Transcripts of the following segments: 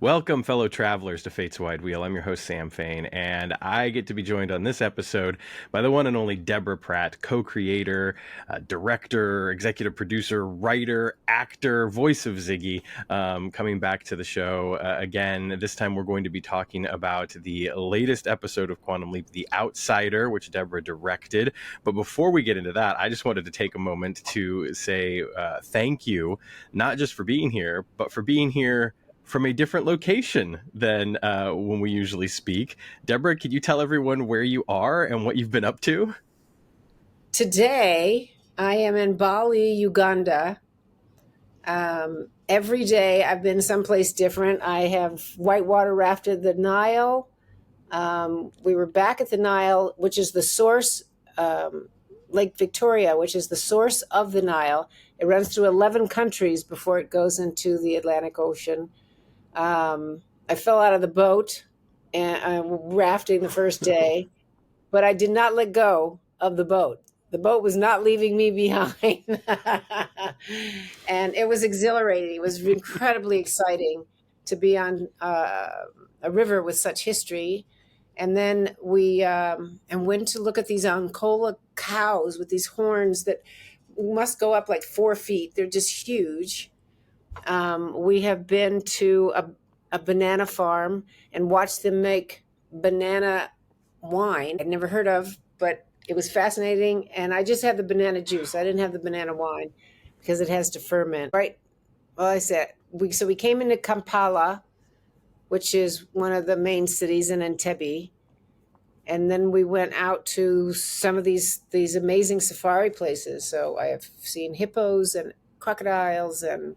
Welcome, fellow travelers, to Fate's Wide Wheel. I'm your host, Sam Fain, and I get to be joined on this episode by the one and only Deborah Pratt, co-creator, director, executive producer, writer, actor, voice of Ziggy, coming back to the show again. This time we're going to be talking about the latest episode of Quantum Leap, The Outsider, which Deborah directed. But before we get into that, I just wanted to take a moment to say thank you, not just for being here, but for being here from a different location than when we usually speak. Deborah, could you tell everyone where you are and what you've been up to? Today, I am in Bali, Uganda. Every day I've been someplace different. I have whitewater rafted the Nile. We were back at the Nile, which is the source, Lake Victoria, which is the source of the Nile. It runs through 11 countries before it goes into the Atlantic Ocean. I fell out of the boat and rafting the first day, but I did not let go of the boat. The boat was not leaving me behind. And it was exhilarating. It was incredibly exciting to be on a river with such history. And then we went to look at these Angola cows with these horns that must go up like 4 feet. They're just huge. We have been to a banana farm and watched them make banana wine. I'd never heard of, but it was fascinating. And I just had the banana juice. I didn't have the banana wine because it has to ferment. Right. Well, I said, we came into Kampala, which is one of the main cities in Entebbe. And then we went out to some of these amazing safari places. So I have seen hippos and crocodiles, and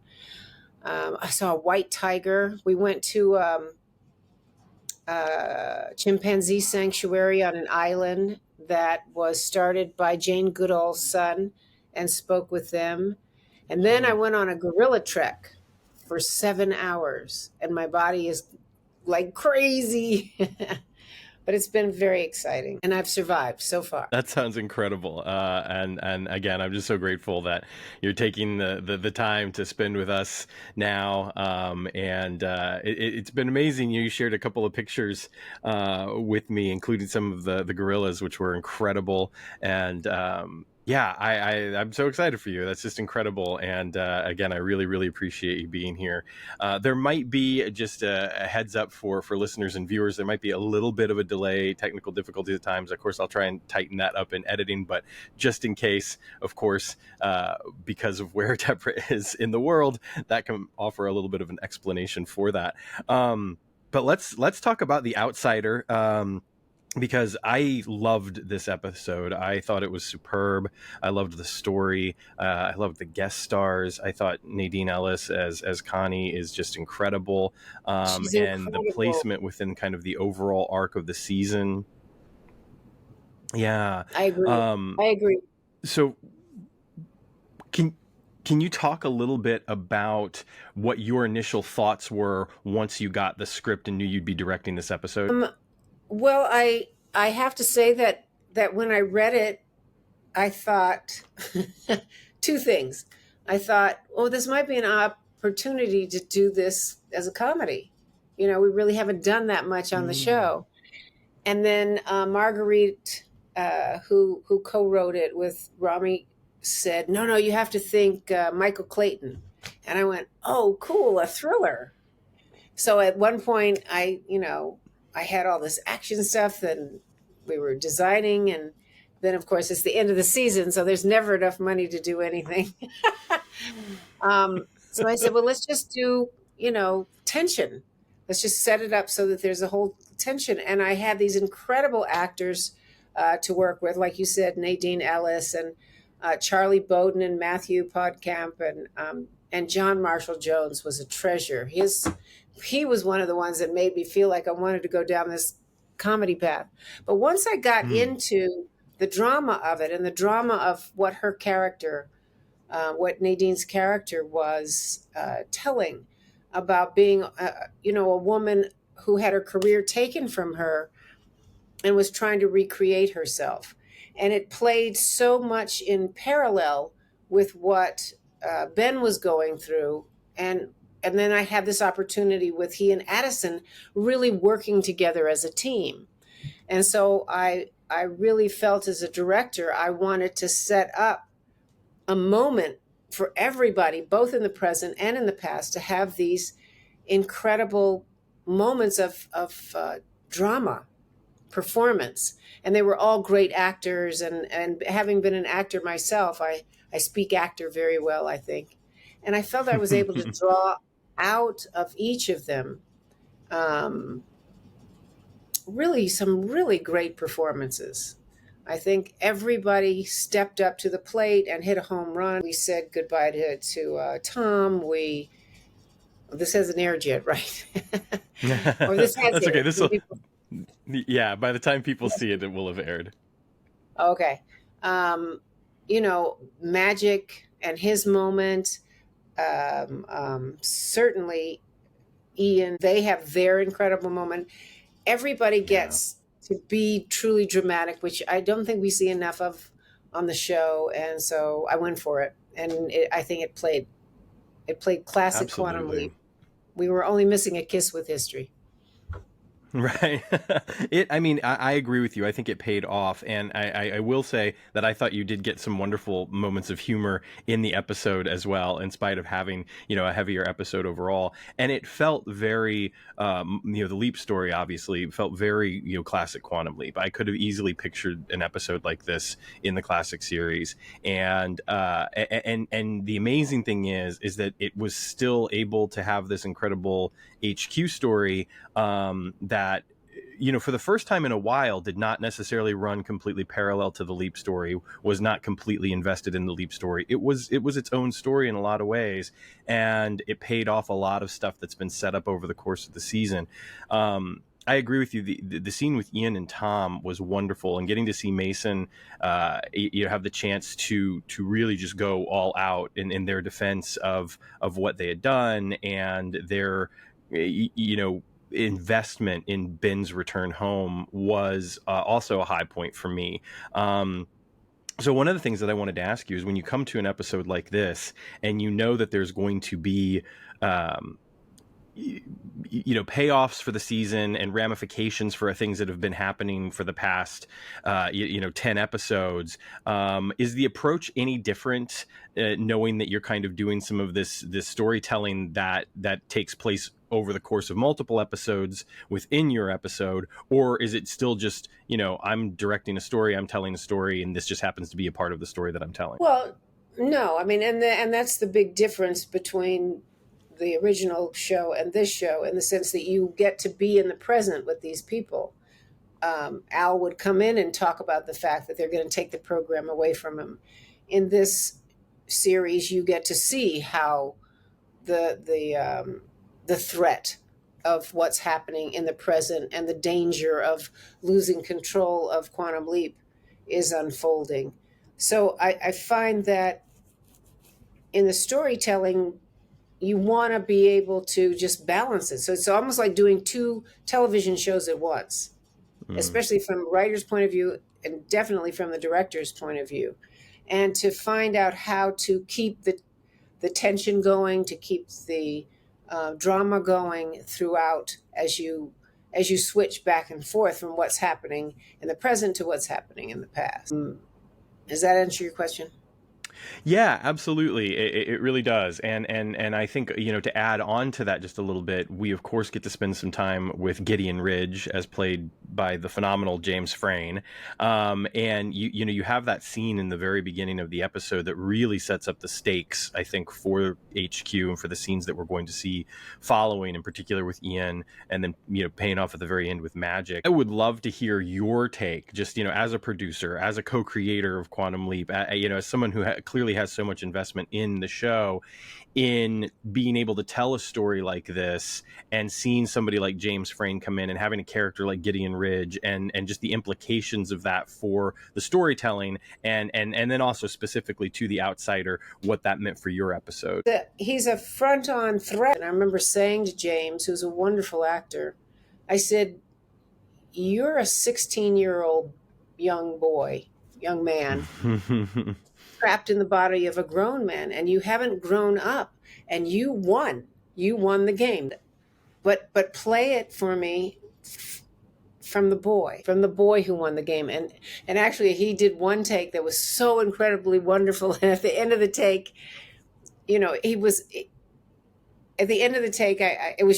I saw a white tiger. We went to a chimpanzee sanctuary on an island that was started by Jane Goodall's son, and spoke with them. And then I went on a gorilla trek for 7 hours, and my body is like crazy. But it's been very exciting, and I've survived so far. That sounds incredible. And again, I'm just so grateful that you're taking the time to spend with us now. It's been amazing. You shared a couple of pictures with me, including some of the gorillas, which were incredible. And I'm so excited for you. That's just incredible. And again, I really, really appreciate you being here. There might be just a heads up for listeners and viewers. There might be a little bit of a delay, technical difficulties at times. Of course, I'll try and tighten that up in editing, but just in case, of course, because of where Deborah is in the world, that can offer a little bit of an explanation for that. But let's talk about The Outsider. Because I loved this episode. I thought it was superb. I loved the story. I loved the guest stars. I thought Nadine Ellis as Connie is just incredible. She's and incredible. The placement within kind of the overall arc of the season. Yeah. I agree. So can you talk a little bit about what your initial thoughts were once you got the script and knew you'd be directing this episode? Well, I have to say that when I read it, I thought two things. I thought, oh, this might be an opportunity to do this as a comedy. You know, we really haven't done that much on the show. And then Marguerite, who co-wrote it with Rami, said, no, you have to think Michael Clayton. And I went, oh, cool, a thriller. So at one point, I had all this action stuff and we were designing, and then of course it's the end of the season, so there's never enough money to do anything. So I said, well, let's just do, tension. Let's just set it up so that there's a whole tension. And I had these incredible actors to work with, like you said, Nadine Ellis and Charlie Bowden and Matthew Podkamp, and John Marshall Jones was a treasure. He was one of the ones that made me feel like I wanted to go down this comedy path. But once I got into the drama of it and the drama of what her character, what Nadine's character was telling about being, a woman who had her career taken from her and was trying to recreate herself. And it played so much in parallel with what Ben was going through, and and then I had this opportunity with he and Addison really working together as a team. And so I really felt as a director, I wanted to set up a moment for everybody, both in the present and in the past, to have these incredible moments of drama, performance. And they were all great actors. And having been an actor myself, I speak actor very well, I think. And I felt I was able to draw out of each of them really some really great performances. I think everybody stepped up to the plate and hit a home run. We said goodbye to Tom. This hasn't aired yet, right? Or this has That's okay. aired. Yeah, by the time people see it, it will have aired. Okay. Magic and his moment. Certainly Ian, they have their incredible moment. Everybody gets to be truly dramatic, which I don't think we see enough of on the show. And so I went for it. And I think it played classic Absolutely. Quantum Leap. We were only missing a kiss with history. Right. I agree with you. I think it paid off. And I will say that I thought you did get some wonderful moments of humor in the episode as well, in spite of having, a heavier episode overall. And it felt very, the Leap story obviously felt very, classic Quantum Leap. I could have easily pictured an episode like this in the classic series. And the amazing thing is that it was still able to have this incredible HQ story that, for the first time in a while, did not necessarily run completely parallel to the Leap story, was not completely invested in the Leap story. It was its own story in a lot of ways, and it paid off a lot of stuff that's been set up over the course of the season. I agree with you. The scene with Ian and Tom was wonderful, and getting to see Mason, have the chance to really just go all out in their defense of what they had done and their, investment in Ben's return home was also a high point for me. So one of the things that I wanted to ask you is, when you come to an episode like this and you know that there's going to be payoffs for the season and ramifications for things that have been happening for the past 10 episodes, is the approach any different, knowing that you're kind of doing some of this storytelling that takes place over the course of multiple episodes within your episode? Or is it still just, I'm directing a story, I'm telling a story, and this just happens to be a part of the story that I'm telling? Well, no, and that's the big difference between the original show and this show, in the sense that you get to be in the present with these people. Al would come in and talk about the fact that they're going to take the program away from him. In this series, you get to see how the threat of what's happening in the present and the danger of losing control of Quantum Leap is unfolding. So I find that in the storytelling, you want to be able to just balance it. So it's almost like doing two television shows at once, especially from a writer's point of view and definitely from the director's point of view. And to find out how to keep the tension going, to keep the drama going throughout as you switch back and forth from what's happening in the present to what's happening in the past. Does that answer your question? Yeah, absolutely. It really does. And I think, to add on to that just a little bit, we of course get to spend some time with Gideon Ridge, as played by the phenomenal James Fain. And you have that scene in the very beginning of the episode that really sets up the stakes, I think, for HQ and for the scenes that we're going to see following, in particular with Ian, and then, paying off at the very end with Magic. I would love to hear your take, just, as a producer, as a co-creator of Quantum Leap, as someone who clearly has so much investment in the show, in being able to tell a story like this, and seeing somebody like James Fain come in and having a character like Gideon Ridge, and just the implications of that for the storytelling, and then also specifically to the outsider, what that meant for your episode. He's a front-on threat. And I remember saying to James, who's a wonderful actor, I said, "You're a 16-year-old young man trapped in the body of a grown man, and you haven't grown up, and you won. You won the game. But play it for me from the boy who won the game. And actually he did one take that was so incredibly wonderful. And at the end of the take, you know, it was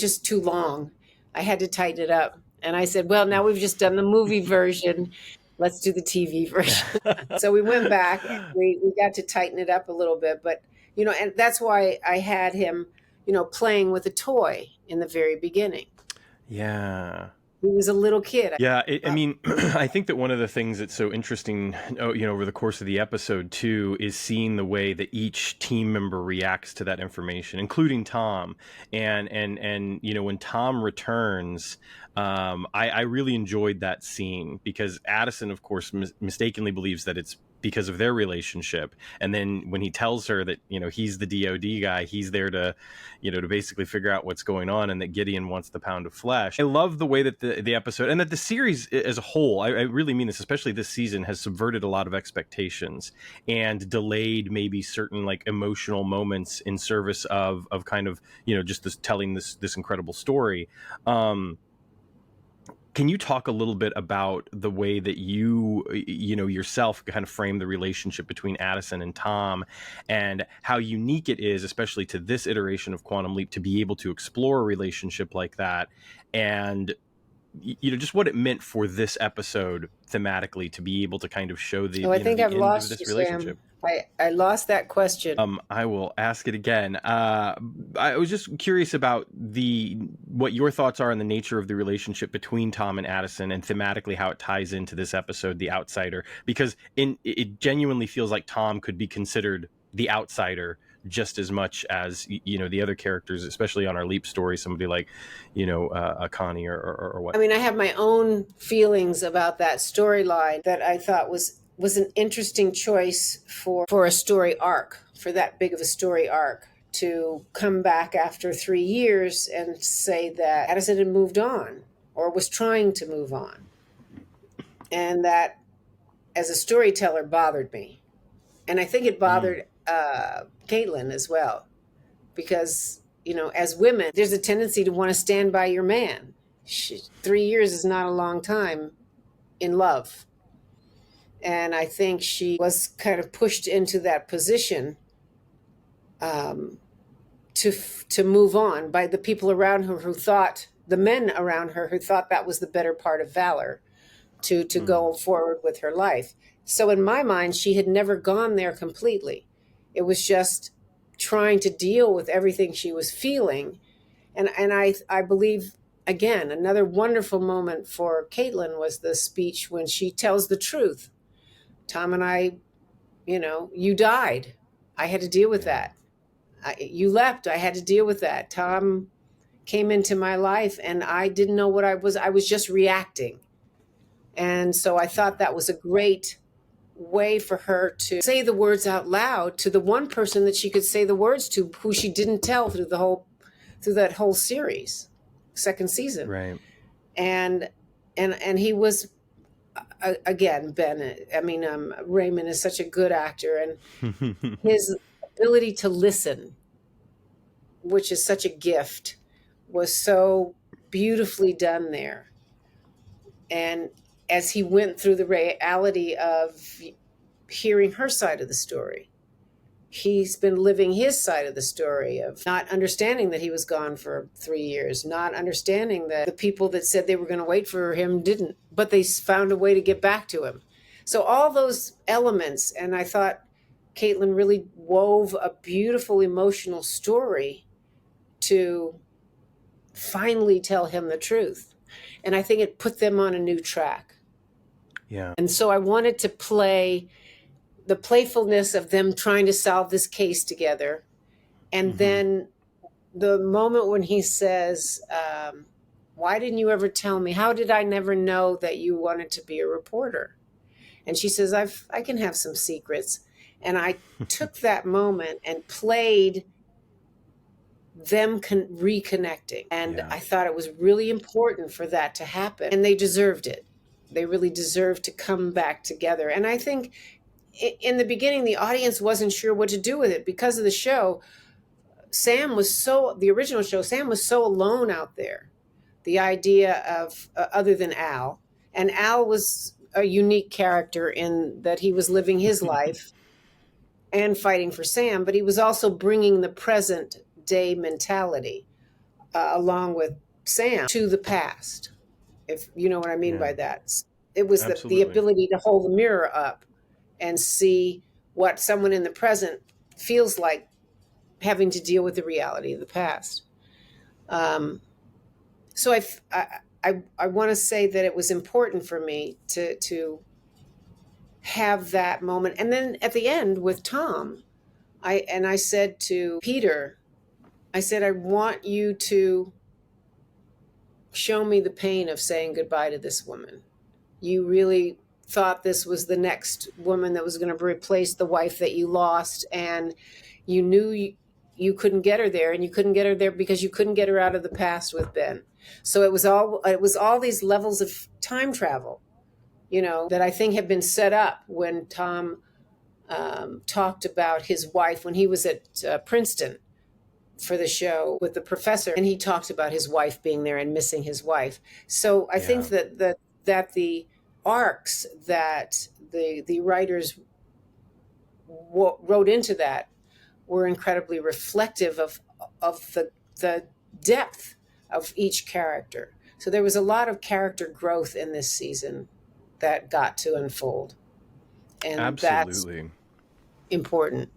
just too long. I had to tighten it up. And I said, well, now we've just done the movie version. Let's do the TV version. So we went back and we got to tighten it up a little bit. But, you know, and that's why I had him, you know, playing with a toy in the very beginning. Yeah. He was a little kid. Yeah, I mean, I think that one of the things that's so interesting, you know, over the course of the episode too, is seeing the way that each team member reacts to that information, including Tom. And you know, when Tom returns, I really enjoyed that scene because Addison, of course, mistakenly believes that it's because of their relationship. And then when he tells her that, you know, he's the DOD guy, he's there to, you know, to basically figure out what's going on, and that Gideon wants the pound of flesh. I love the way that the episode, and that the series as a whole, I really mean this, especially this season, has subverted a lot of expectations and delayed maybe certain like emotional moments in service of kind of, you know, just telling this incredible story. Can you talk a little bit about the way that you know, yourself kind of frame the relationship between Addison and Tom, and how unique it is, especially to this iteration of Quantum Leap, to be able to explore a relationship like that, and, you know, just what it meant for this episode thematically to be able to kind of show the, I think I've lost this you, relationship. Sam. I lost that question. I will ask it again. I was just curious about what your thoughts are on the nature of the relationship between Tom and Addison, and thematically how it ties into this episode, The Outsider, because it genuinely feels like Tom could be considered the outsider just as much as, you know, the other characters, especially on our Leap story, somebody like, you know, Connie or what. I mean, I have my own feelings about that storyline that I thought was an interesting choice for a story arc, for that big of a story arc, to come back after 3 years and say that Addison had moved on or was trying to move on. And that, as a storyteller, bothered me. And I think it bothered Caitlin as well, because, you know, as women, there's a tendency to want to stand by your man. 3 years is not a long time in love. And I think she was kind of pushed into that position to move on by the people around her the men around her who thought that was the better part of valor, to go forward with her life. So in my mind, she had never gone there completely. It was just trying to deal with everything she was feeling. And I believe, again, another wonderful moment for Caitlin was the speech when she tells the truth. Tom and I, you know, you died. I had to deal with that. You left. I had to deal with that. Tom came into my life and I didn't know what I was just reacting. And so I thought that was a great way for her to say the words out loud to the one person that she could say the words to, who she didn't tell through that whole series, second season. Right. And he was, again, Raymond is such a good actor, and his ability to listen, which is such a gift, was so beautifully done there. And as he went through the reality of hearing her side of the story, he's been living his side of the story of not understanding that he was gone for 3 years, not understanding that the people that said they were going to wait for him didn't, but they found a way to get back to him. So all those elements, and I thought Caitlin really wove a beautiful emotional story to finally tell him the truth. And I think it put them on a new track. Yeah. And so I wanted to play the playfulness of them trying to solve this case together. And then the moment when he says, why didn't you ever tell me? How did I never know that you wanted to be a reporter? And she says, I can have some secrets. And I took that moment and played them reconnecting. And I thought it was really important for that to happen. And they deserved it. They really deserved to come back together. And I think in the beginning, the audience wasn't sure what to do with it because of the show. the original show, Sam was so alone out there. The idea of, other than Al, and Al was a unique character in that he was living his life and fighting for Sam, but he was also bringing the present day mentality along with Sam to the past, if you know what I mean by that. It was the ability to hold the mirror up and see what someone in the present feels like having to deal with the reality of the past. So I want to say that it was important for me to have that moment. And then at the end with Tom, I said to Peter, I said, I want you to show me the pain of saying goodbye to this woman. You really thought this was the next woman that was going to replace the wife that you lost, and you knew you couldn't get her there, and you couldn't get her there because you couldn't get her out of the past with Ben. So it was all these levels of time travel, that I think had been set up when Tom talked about his wife when he was at Princeton for the show with the professor, and he talked about his wife being there and missing his wife. So I think that the arcs that the writers wrote into that were incredibly reflective of the depth of each character. So there was a lot of character growth in this season that got to unfold. And absolutely, that's important.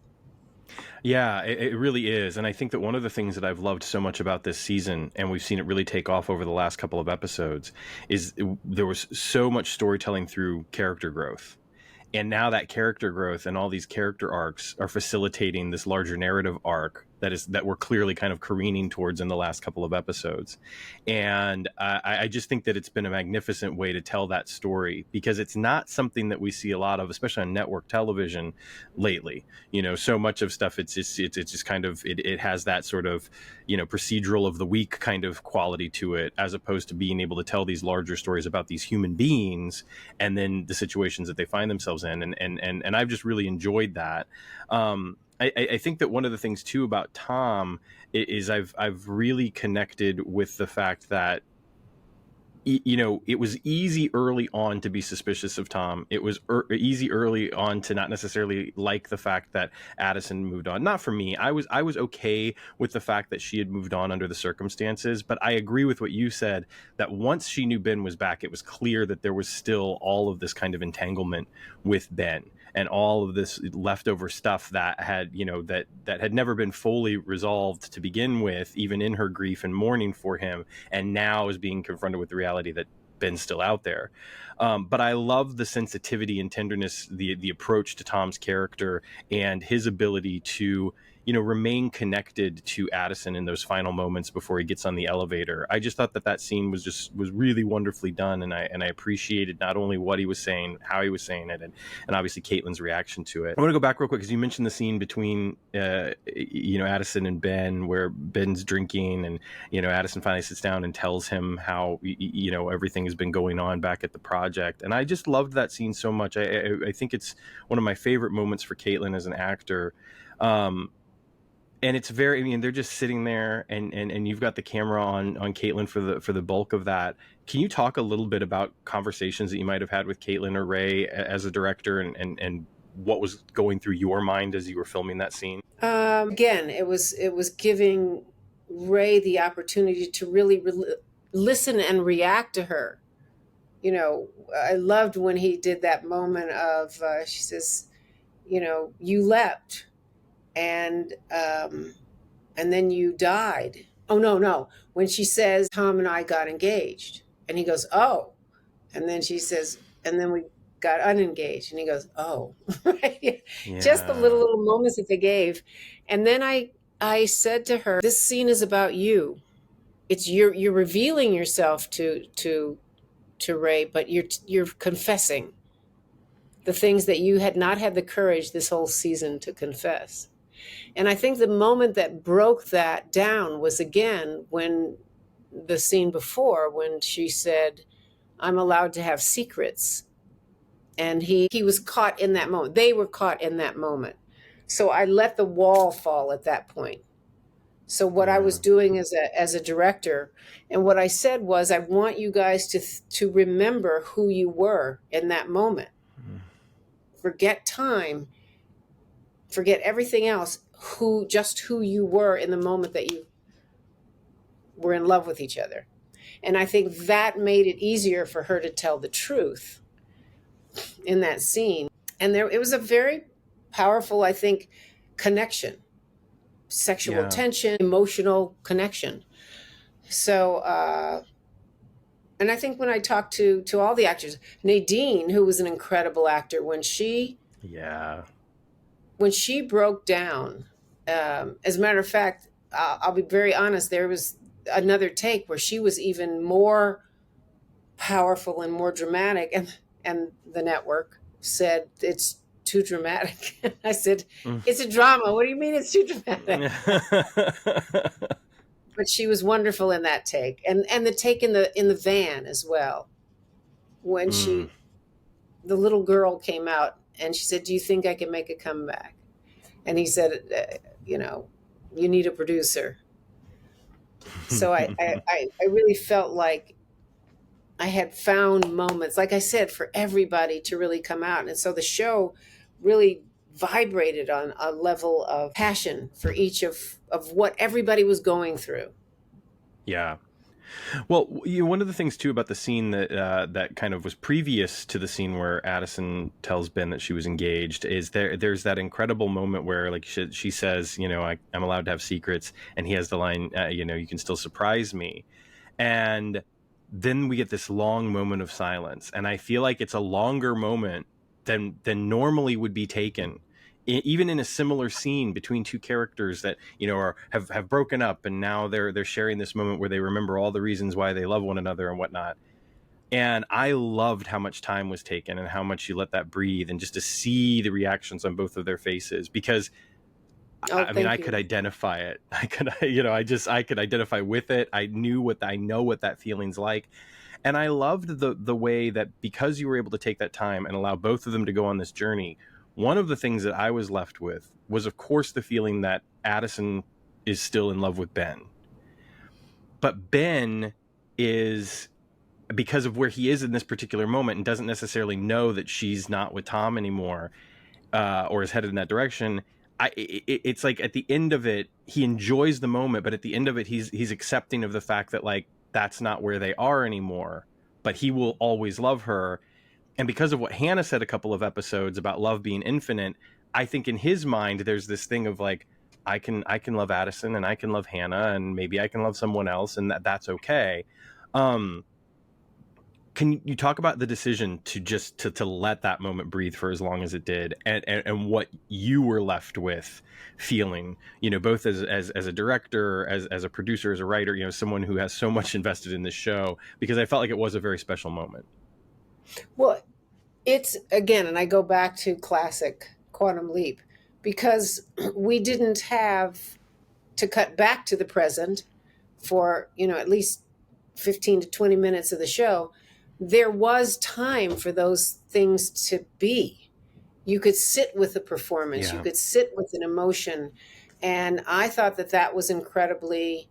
Yeah, it really is. And I think that one of the things that I've loved so much about this season, and we've seen it really take off over the last couple of episodes, is there was so much storytelling through character growth. And now that character growth and all these character arcs are facilitating this larger narrative arc that we're clearly kind of careening towards in the last couple of episodes. And I just think that it's been a magnificent way to tell that story, because it's not something that we see a lot of, especially on network television lately. So much of stuff, it's just kind of, it has that sort of, procedural of the week kind of quality to it, as opposed to being able to tell these larger stories about these human beings and then the situations that they find themselves in. And I've just really enjoyed that. I think that one of the things too about Tom is I've really connected with the fact that it was easy early on to be suspicious of Tom. It was easy early on to not necessarily like the fact that Addison moved on. Not for me. I was okay with the fact that she had moved on under the circumstances, but I agree with what you said, that once she knew Ben was back, it was clear that there was still all of this kind of entanglement with Ben and all of this leftover stuff that had, that had never been fully resolved to begin with, even in her grief and mourning for him, and now is being confronted with the reality that Ben's still out there. But I love the sensitivity and tenderness, the approach to Tom's character and his ability to, remain connected to Addison in those final moments before he gets on the elevator. I just thought that scene was really wonderfully done, and I appreciated not only what he was saying, how he was saying it, and obviously Caitlin's reaction to it. I want to go back real quick because you mentioned the scene between Addison and Ben, where Ben's drinking, and Addison finally sits down and tells him how everything has been going on back at the project, and I just loved that scene so much. I think it's one of my favorite moments for Caitlin as an actor. And it's very, they're just sitting there and you've got the camera on Caitlin for the bulk of that. Can you talk a little bit about conversations that you might have had with Caitlin or Ray as a director and what was going through your mind as you were filming that scene? Again, it was giving Ray the opportunity to really listen and react to her. I loved when he did that moment of, she says, you leapt. And then you died. Oh, no. When she says, Tom and I got engaged. And he goes, oh. And then she says, and then we got unengaged. And he goes, oh. Yeah. Just the little moments that they gave. And then I said to her, this scene is about you. It's you're revealing yourself to Ray, but you're confessing the things that you had not had the courage this whole season to confess. And I think the moment that broke that down was, again, when the scene before, when she said, I'm allowed to have secrets. And he was caught in that moment. They were caught in that moment. So I let the wall fall at that point. So what I was doing as a director, and what I said was, I want you guys to remember who you were in that moment. Forget time, forget everything else. Just who you were in the moment that you were in love with each other. And I think that made it easier for her to tell the truth in that scene. And it was a very powerful, I think, connection, sexual tension, emotional connection. So, and I think when I talked to all the actors, Nadine, who was an incredible actor, when she broke down, as a matter of fact, I'll be very honest, there was another take where she was even more powerful and more dramatic, and the network said it's too dramatic. I said, it's a drama. What do you mean it's too dramatic? But she was wonderful in that take, and the take in the van as well, when the little girl came out and she said, do you think I can make a comeback? And he said, you need a producer. So I really felt like I had found moments, like I said, for everybody to really come out. And so the show really vibrated on a level of passion for each of what everybody was going through. Yeah. Well, one of the things too about the scene that kind of was previous to the scene where Addison tells Ben that she was engaged is there's that incredible moment where, like, she says, I'm allowed to have secrets, and he has the line, you can still surprise me, and then we get this long moment of silence, and I feel like it's a longer moment than normally would be taken, even in a similar scene between two characters that have broken up, and now they're sharing this moment where they remember all the reasons why they love one another and whatnot. And I loved how much time was taken and how much you let that breathe, and just to see the reactions on both of their faces, because I could identify it. I could identify with it. I know what that feeling's like. And I loved the way that, because you were able to take that time and allow both of them to go on this journey, one of the things that I was left with was, of course, the feeling that Addison is still in love with Ben. But Ben is, because of where he is in this particular moment, and doesn't necessarily know that she's not with Tom anymore, or is headed in that direction. It's like at the end of it, he enjoys the moment, but at the end of it, he's accepting of the fact that, like, that's not where they are anymore, but he will always love her. And because of what Hannah said a couple of episodes about love being infinite, I think in his mind, there's this thing of, like, I can love Addison, and I can love Hannah, and maybe I can love someone else, and that's okay. Can you talk about the decision to just to let that moment breathe for as long as it did, and what you were left with feeling, both as a director, as a producer, as a writer, someone who has so much invested in this show, because I felt like it was a very special moment. Well, it's, again, and I go back to classic Quantum Leap, because we didn't have to cut back to the present for, at least 15 to 20 minutes of the show. There was time for those things to be. You could sit with the performance, you could sit with an emotion. And I thought that was incredibly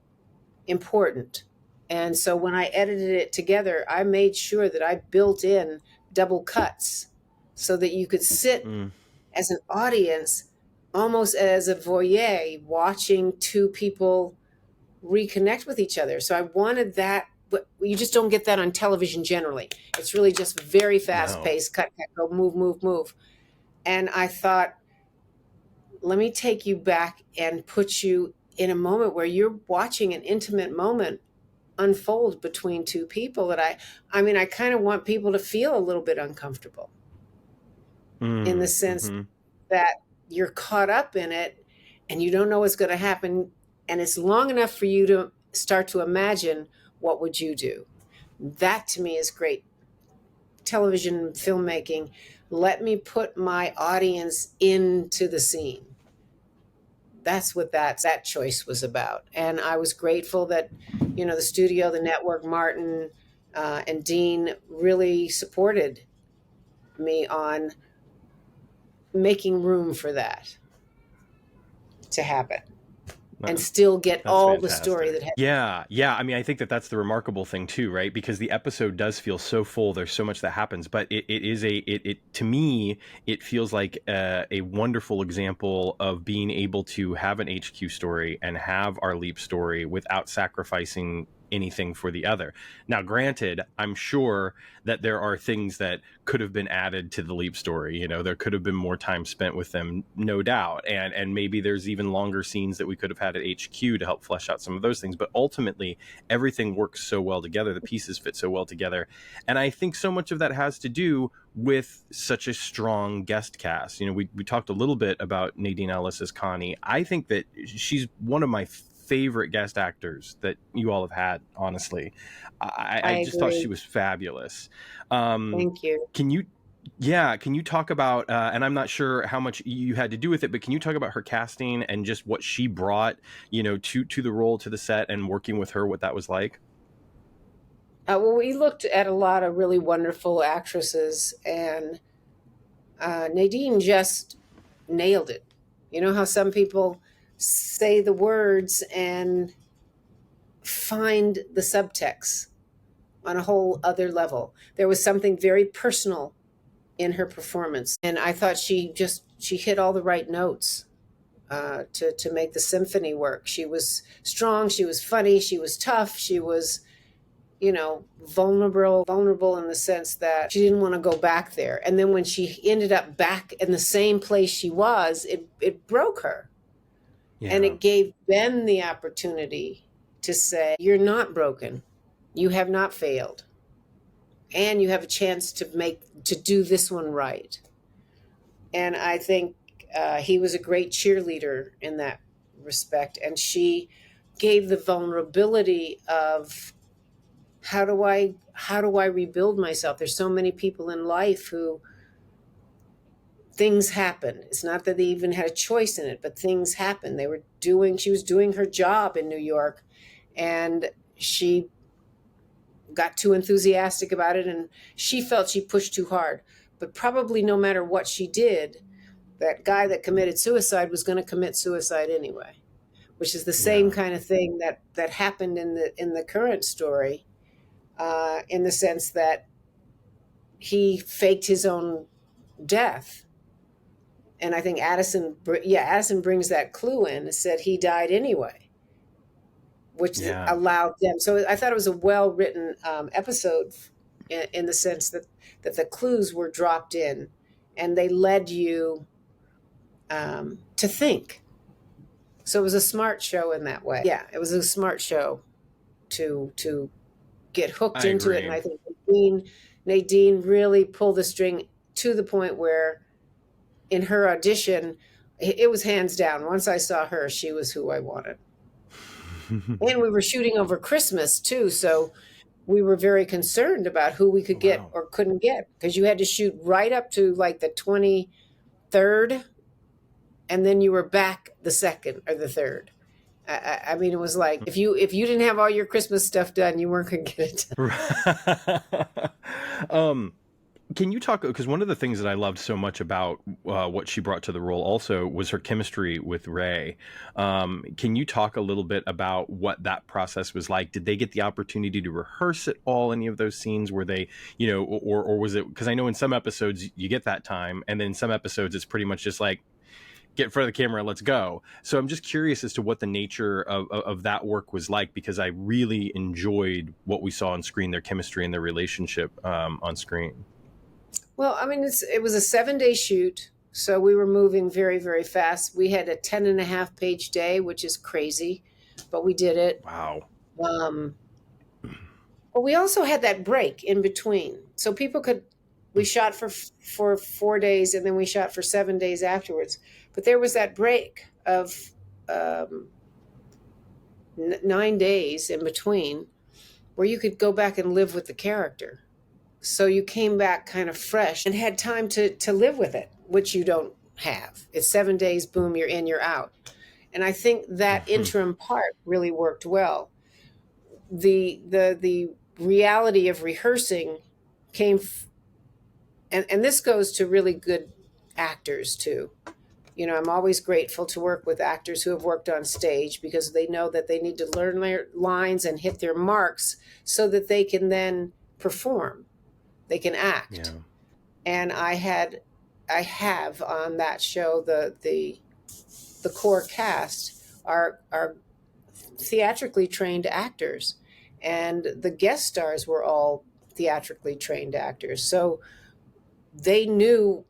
important. And so when I edited it together, I made sure that I built in double cuts so that you could sit as an audience, almost as a voyeur, watching two people reconnect with each other. So I wanted that. But you just don't get that on television generally. It's really just very fast paced, cut, go, move. And I thought, let me take you back and put you in a moment where you're watching an intimate moment unfold between two people that I kind of want people to feel a little bit uncomfortable in the sense that you're caught up in it and you don't know what's going to happen. And it's long enough for you to start to imagine, what would you do? That to me is great television filmmaking. Let me put my audience into the scene. That's what that choice was about. And I was grateful that, the studio, the network, Martin and Dean really supported me on making room for that to happen. and still get That's all the story fantastic. that had. Yeah. I mean, I think that that's the remarkable thing too, right? Because the episode does feel so full. There's so much that happens, but it is to me, it feels like a wonderful example of being able to have an HQ story and have our leap story without sacrificing anything for the other. Now, granted, I'm sure that there are things that could have been added to the leap story. You know, there could have been more time spent with them, no doubt. And maybe there's even longer scenes that we could have had at HQ to help flesh out some of those things. But ultimately, everything works so well together. The pieces fit so well together. And I think so much of that has to do with such a strong guest cast. You know, we talked a little bit about Nadine Ellis as Connie. I think that she's one of my favorite guest actors that you all have had, honestly. I just thought she was fabulous. Thank you. Can you talk about, and I'm not sure how much you had to do with it, but can you talk about her casting and just what she brought, you know, to the role, to the set, and working with her, what that was like? Well, we looked at a lot of really wonderful actresses, and Nadine just nailed it. You know how some people say the words and find the subtext on a whole other level. There was something very personal in her performance, and I thought she hit all the right notes to make the symphony work. She was strong, she was funny, she was tough, she was, you know, vulnerable in the sense that she didn't want to go back there. And then when she ended up back in the same place she was, it broke her. Yeah. And it gave Ben the opportunity to say, you're not broken. You have not failed. And you have a chance to do this one right. And I think he was a great cheerleader in that respect. And she gave the vulnerability of, how do I rebuild myself? There's so many people in life who things happen. It's not that they even had a choice in it, but things happen. She was doing her job in New York, and she got too enthusiastic about it, and she felt she pushed too hard. But probably no matter what she did, that guy that committed suicide was going to commit suicide anyway, which is the same kind of thing that happened in the current story, in the sense that he faked his own death. And I think Addison brings that clue in and said he died anyway, which allowed them. So I thought it was a well-written episode in the sense that the clues were dropped in and they led you to think. So it was a smart show in that way. Yeah, it was a smart show to get hooked into it. And I think Nadine really pulled the string to the point where in her audition, it was hands down. Once I saw her, she was who I wanted. And we were shooting over Christmas too, so we were very concerned about who we could get or couldn't get, because you had to shoot right up to like the 23rd, and then you were back the 2nd or the 3rd. I mean, it was like if you didn't have all your Christmas stuff done, you weren't going to get it done. Can you talk, because one of the things that I loved so much about what she brought to the role also was her chemistry with Ray. Can you talk a little bit about what that process was like? Did they get the opportunity to rehearse at all, any of those scenes? Were they, you know, or was it, because I know in some episodes you get that time, and then in some episodes it's pretty much just like, get in front of the camera, let's go. So I'm just curious as to what the nature of that work was like, because I really enjoyed what we saw on screen, their chemistry and their relationship on screen. Well, I mean, it was a 7-day shoot, so we were moving very, very fast. We had a 10.5-page day, which is crazy, but we did it. Wow. But we also had that break in between, so we shot for 4 days, and then we shot for 7 days afterwards. But there was that break of 9 days in between where you could go back and live with the character. So you came back kind of fresh and had time to live with it, which you don't have. It's 7 days, boom, you're in, you're out. And I think that interim part really worked well. The reality of rehearsing came, and this goes to really good actors too. I'm always grateful to work with actors who have worked on stage, because they know that they need to learn their lines and hit their marks so that they can then perform, they can act. Yeah. And I have on that show, the core cast are theatrically trained actors, and the guest stars were all theatrically trained actors. So they knew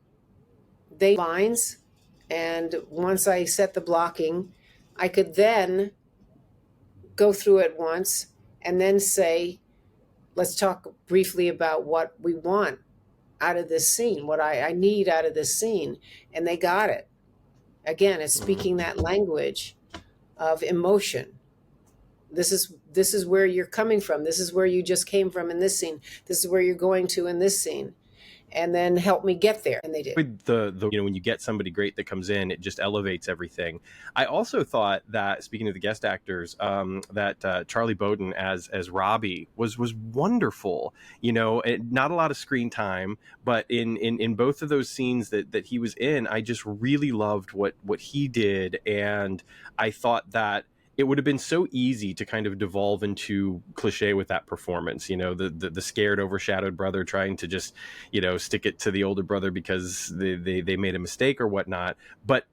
they lines, and once I set the blocking, I could then go through it once and then say, let's talk briefly about what we want out of this scene, what I need out of this scene. And they got it. Again, it's speaking that language of emotion. This is where you're coming from. This is where you just came from in this scene. This is where you're going to in this scene. And then help me get there. And they did. With the when you get somebody great that comes in, it just elevates everything. I also thought that, speaking of the guest actors, that Charlie Bowden as Robbie was wonderful. Not a lot of screen time, but in both of those scenes that he was in, I just really loved what he did, and I thought that it would have been so easy to kind of devolve into cliche with that performance, the scared, overshadowed brother trying to just, stick it to the older brother because they made a mistake or whatnot. But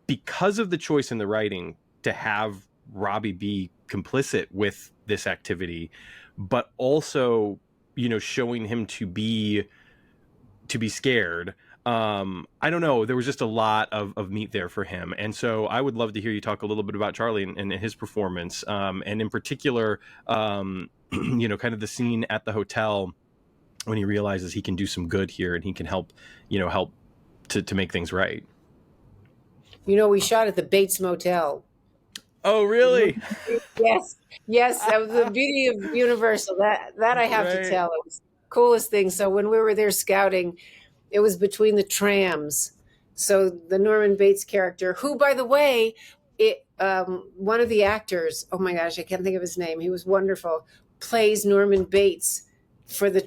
because of the choice in the writing to have Robbie be complicit with this activity, but also, showing him to be scared, I don't know. There was just a lot of meat there for him. And so I would love to hear you talk a little bit about Charlie and his performance. And in particular, kind of the scene at the hotel when he realizes he can do some good here and he can help to make things right. We shot at the Bates Motel. Oh, really? Yes. That was the beauty of Universal. That I have to tell. It was the coolest thing. So when we were there scouting, it was between the trams. So the Norman Bates character, who, by the way, one of the actors, oh my gosh, I can't think of his name. He was wonderful. Plays Norman Bates for the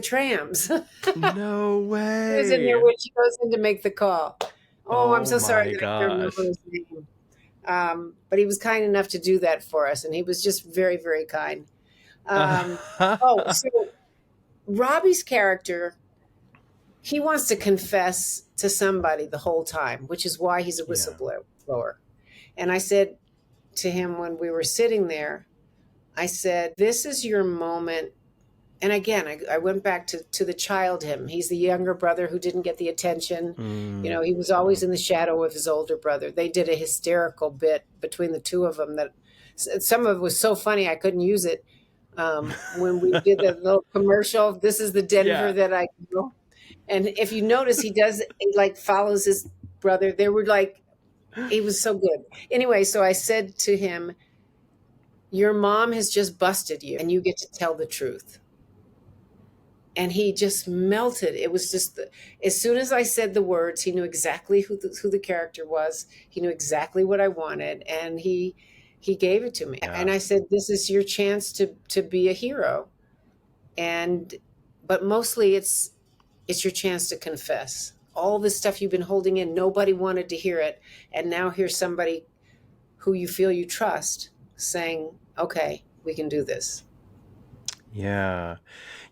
trams. No way. He was in there when she goes in to make the call. Oh, I'm so sorry that I can't remember his name. But he was kind enough to do that for us, and he was just very, very kind. So Robbie's character, he wants to confess to somebody the whole time, which is why he's a whistleblower. Yeah. And I said to him when we were sitting there, I said, this is your moment. And again, I went back to the child him. He's the younger brother who didn't get the attention. He was always in the shadow of his older brother. They did a hysterical bit between the two of them that some of it was so funny I couldn't use it. When we did the little commercial, this is the Denver that I go. And if you notice, he follows his brother. They were he was so good. Anyway, so I said to him, your mom has just busted you and you get to tell the truth. And he just melted. It was just, as soon as I said the words, he knew exactly who the character was. He knew exactly what I wanted. And he gave it to me. Yeah. And I said, this is your chance to be a hero. But mostly it's your chance to confess. All this stuff you've been holding in, nobody wanted to hear it. And now here's somebody who you feel you trust saying, okay, we can do this. Yeah.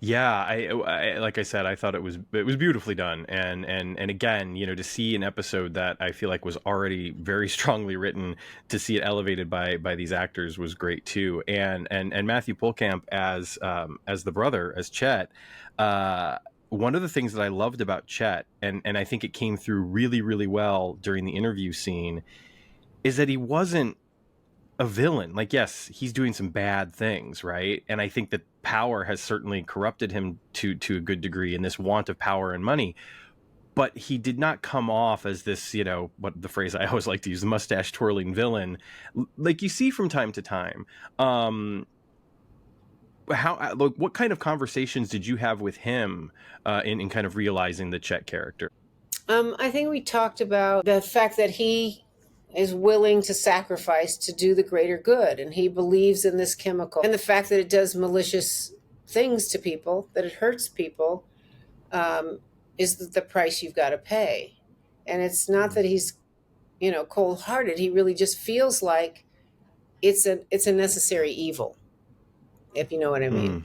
I like I said, I thought it was beautifully done. And again, to see an episode that I feel like was already very strongly written, to see it elevated by these actors was great too. And Matthew Holtcamp as the brother, as Chet, one of the things that I loved about Chet, and I think it came through really, really well during the interview scene, is that he wasn't a villain. Yes, he's doing some bad things, right? And I think that power has certainly corrupted him to a good degree, in this want of power and money. But he did not come off as this, what the phrase I always like to use, the mustache twirling villain, like you see from time to time. What kind of conversations did you have with him in kind of realizing the Chet character? I think we talked about the fact that he is willing to sacrifice to do the greater good, and he believes in this chemical, and the fact that it does malicious things to people, that it hurts people, is the price you've got to pay. And it's not that he's, cold-hearted. He really just feels like it's a necessary evil, if you know what I mean.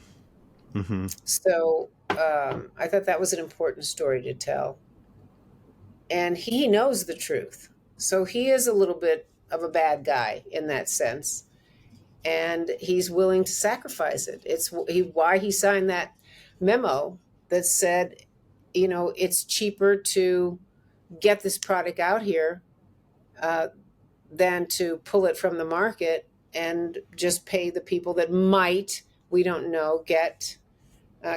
Mm-hmm. So I thought that was an important story to tell. And he knows the truth. So he is a little bit of a bad guy in that sense. And he's willing to sacrifice it. It's why he signed that memo that said, it's cheaper to get this product out here than to pull it from the market and just pay the people that might, we don't know, get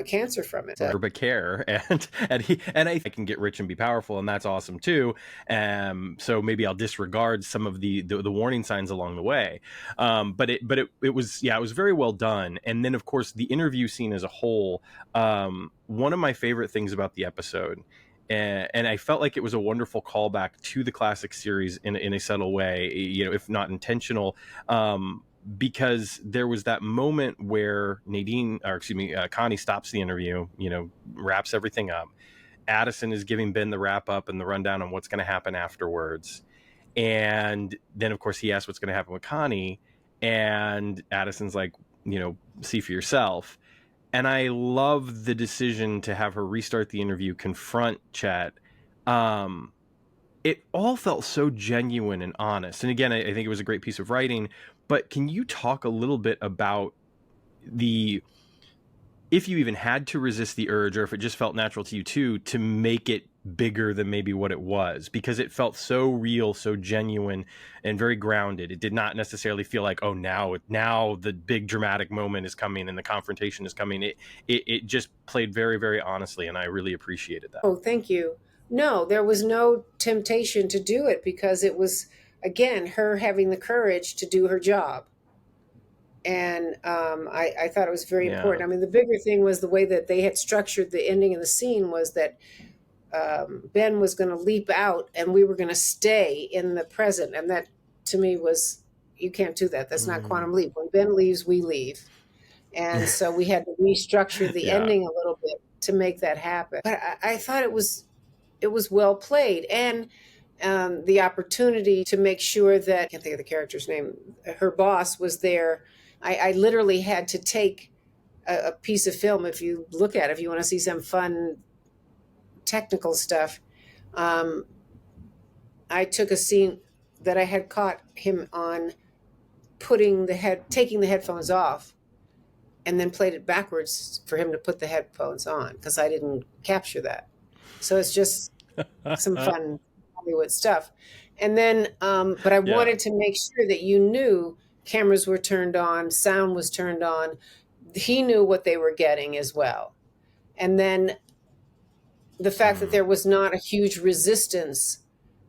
cancer from it. But care, and I can get rich and be powerful, and that's awesome too. So maybe I'll disregard some of the warning signs along the way. But it was very well done. And then of course the interview scene as a whole, one of my favorite things about the episode. And I felt like it was a wonderful callback to the classic series in a subtle way, if not intentional. Because there was that moment where Connie stops the interview, wraps everything up. Addison is giving Ben the wrap up and the rundown on what's going to happen afterwards. And then, of course, he asks what's going to happen with Connie. And Addison's like, see for yourself. And I love the decision to have her restart the interview, confront Chet. It all felt so genuine and honest. And again, I think it was a great piece of writing. But can you talk a little bit about if you even had to resist the urge, or if it just felt natural to you too, to make it bigger than maybe what it was? Because it felt so real, so genuine, and very grounded. It did not necessarily feel like, oh, now the big dramatic moment is coming and the confrontation is coming. It just played very, very honestly, and I really appreciated that. Oh, thank you. No, there was no temptation to do it because it was, again, her having the courage to do her job. And I thought it was very important. I mean, the bigger thing was the way that they had structured the ending of the scene was that Ben was going to leap out and we were going to stay in the present. And that to me was, you can't do that. That's not quantum leap. When Ben leaves, we leave. And so we had to restructure the ending a little bit to make that happen. But I thought it was well played. And the opportunity to make sure that, I can't think of the character's name, her boss was there. I literally had to take a piece of film. If you look at it, if you want to see some fun technical stuff, I took a scene that I had caught him on taking the headphones off and then played it backwards for him to put the headphones on because I didn't capture that. So it's just some fun Hollywood stuff. And then, but I wanted to make sure that you knew cameras were turned on, sound was turned on. He knew what they were getting as well. And then the fact that there was not a huge resistance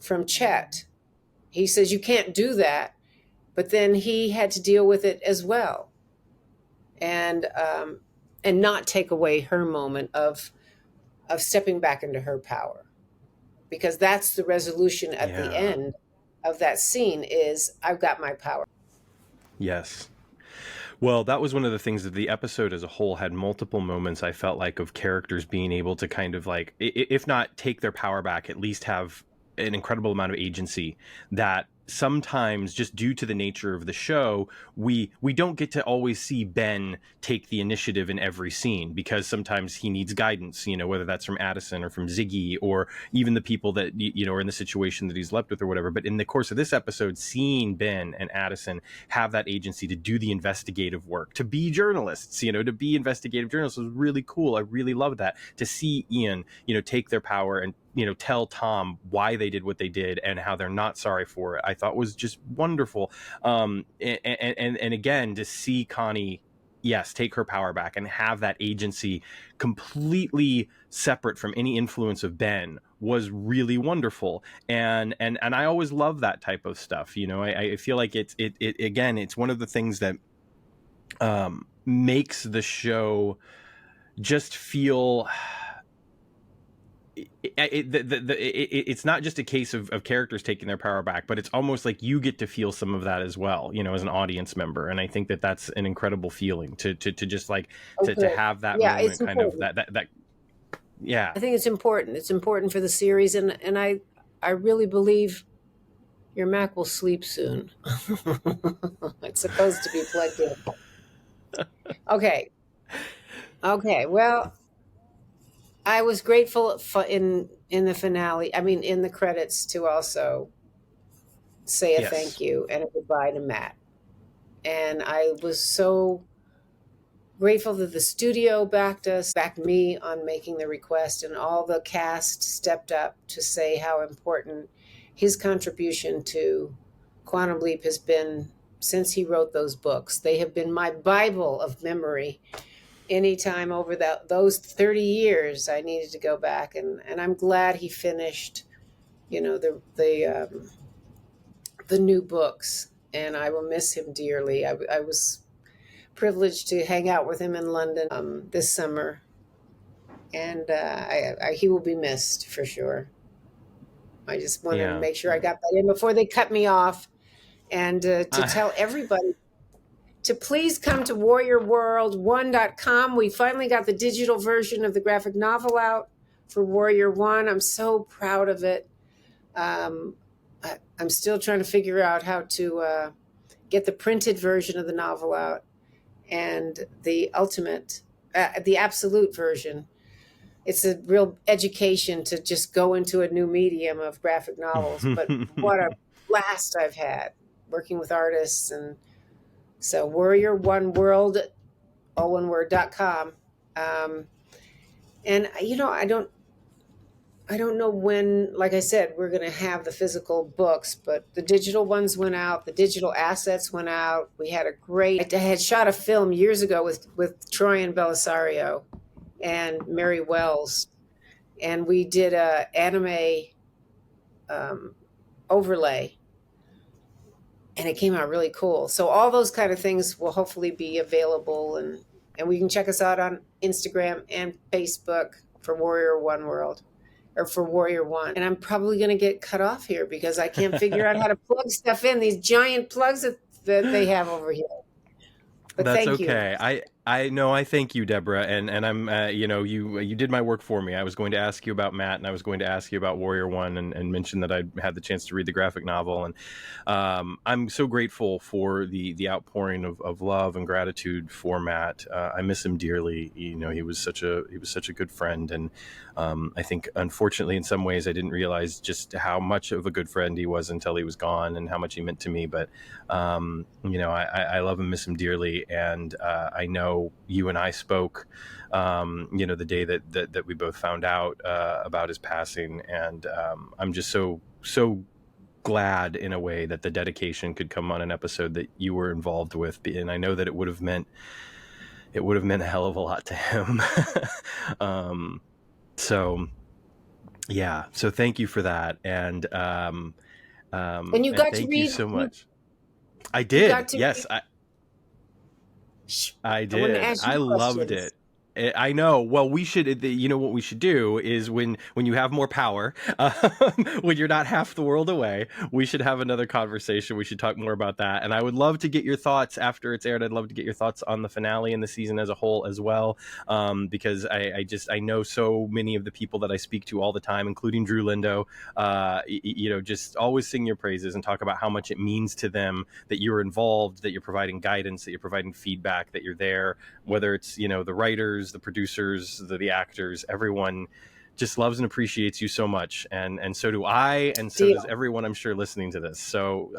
from Chet. He says, you can't do that. But then he had to deal with it as well. And not take away her moment of stepping back into her power. Because that's the resolution at the end of that scene is, I've got my power. Yes. Well, that was one of the things that the episode as a whole had multiple moments, I felt like, of characters being able to kind of like, if not take their power back, at least have an incredible amount of agency that sometimes, just due to the nature of the show, we don't get to always see Ben take the initiative in every scene because sometimes he needs guidance, whether that's from Addison or from Ziggy or even the people that, are in the situation that he's left with or whatever. But in the course of this episode, seeing Ben and Addison have that agency to do the investigative work, to be journalists, to be investigative journalists was really cool. I really loved that. To see Ian, take their power and tell Tom why they did what they did and how they're not sorry for it, I thought was just wonderful. And again, to see Connie, take her power back and have that agency completely separate from any influence of Ben was really wonderful. And I always love that type of stuff. I feel like it's one of the things that makes the show just feel... It's not just a case of characters taking their power back, but it's almost like you get to feel some of that as well, as an audience member. And I think that that's an incredible feeling to just like to have that moment, kind of that. Yeah, I think it's important. It's important for the series, and I I really believe your Mac will sleep soon. It's supposed to be plugged in. Okay. Okay. Well, I was grateful in the finale. I mean, in the credits to also say a Yes. thank you and a goodbye to Matt. And I was so grateful that the studio backed me on making the request, and all the cast stepped up to say how important his contribution to Quantum Leap has been since he wrote those books. They have been my Bible of memory. Anytime over those 30 years, I needed to go back, and I'm glad he finished, the new books, and I will miss him dearly. I was privileged to hang out with him in London this summer, and he will be missed for sure. I just wanted to make sure I got that in before they cut me off, and to tell everybody to please come to warriorworld1.com. We finally got the digital version of the graphic novel out for Warrior One. I'm so proud of it. I'm still trying to figure out how to get the printed version of the novel out, and the absolute version. It's a real education to just go into a new medium of graphic novels, but what a blast I've had working with artists. And so Warrior One World, all one word.com. And I don't know when, like I said, we're going to have the physical books, but the digital ones went out. The digital assets went out. We had I had shot a film years ago with Troy Belisario and Mary Wells, and we did a anime overlay, and it came out really cool. So all those kind of things will hopefully be available, and we can check us out on Instagram and Facebook for Warrior One World, or for Warrior One. And I'm probably going to get cut off here because I can't figure out how to plug stuff in, these giant plugs that they have over here. But that's thank okay. you. I know. I thank you, Deborah, and I'm you did my work for me. I was going to ask you about Matt, and I was going to ask you about Warrior One, and mention that I had the chance to read the graphic novel, and I'm so grateful for the outpouring of love and gratitude for Matt. I miss him dearly. He was such a good friend, and I think unfortunately in some ways I didn't realize just how much of a good friend he was until he was gone, and how much he meant to me. But I love and miss him dearly, and I know you and I spoke, the day that we both found out about his passing, and I'm just so glad in a way that the dedication could come on an episode that you were involved with, and I know that it would have meant a hell of a lot to him. So thank you for that, and you got to read. You so much. I did. Yes, I did. I loved it. I know. Well, we should. What we should do is when you have more power, when you're not half the world away, we should have another conversation. We should talk more about that. And I would love to get your thoughts after it's aired. I'd love to get your thoughts on the finale and the season as a whole as well, because I know so many of the people that I speak to all the time, including Drew Lindo. Just always sing your praises and talk about how much it means to them that you're involved, that you're providing guidance, that you're providing feedback, that you're there. Whether it's the writers, the producers, the actors, everyone just loves and appreciates you so much, and so do I, and so does everyone, I'm sure, listening to this. So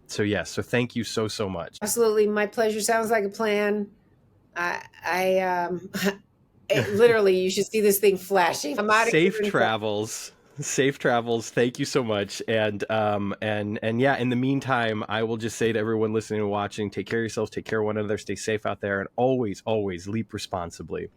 thank you so much. Absolutely, my pleasure. Sounds like a plan. Literally, you should see this thing flashing. I'm out. Safe travels. Thank you so much. And yeah, in the meantime, I will just say to everyone listening and watching, take care of yourselves, take care of one another, stay safe out there, and always leap responsibly.